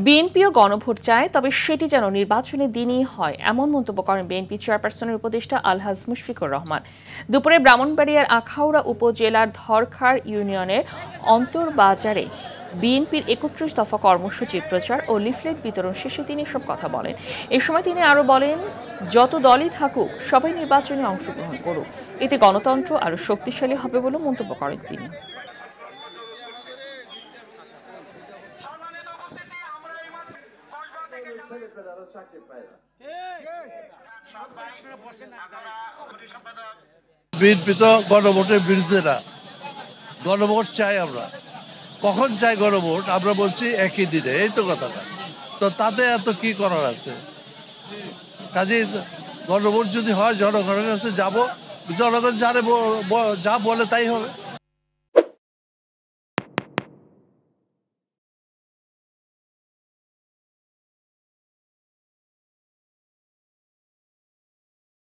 বিএনপিও গণভোট চায়, তবে সেটি যেন নির্বাচনের দিনই হয়, এমন মন্তব্য করেন বিএনপি চেয়ারপারসনের উপদেষ্টা আলহাজ মুশফিকুর রহমান। দুপুরে ব্রাহ্মণবাড়িয়ার আখাউড়া উপজেলার ধরখার ইউনিয়নের অন্তরবাজারে বিএনপির ৩১ দফা কর্মসূচির প্রচার ও লিফলেট বিতরণ শেষে তিনি এসব কথা বলেন। এ সময় তিনি আরও বলেন, যত দলই থাকুক সবাই নির্বাচনে অংশগ্রহণ করুক, এতে গণতন্ত্র আরও শক্তিশালী হবে বলে মন্তব্য করেন তিনি। বিএনপি তো গণভোটের বিরুদ্ধে না, গণভোট চাই আমরা। কখন চাই গণভোট? আমরা বলছি একই দিনে, এই তো কথাটা। তো তাতে এত কি করার আছে? কাজে গণভোট যদি হয় জনগণের কাছে যাব, জনগণ যা বলে তাই হবে।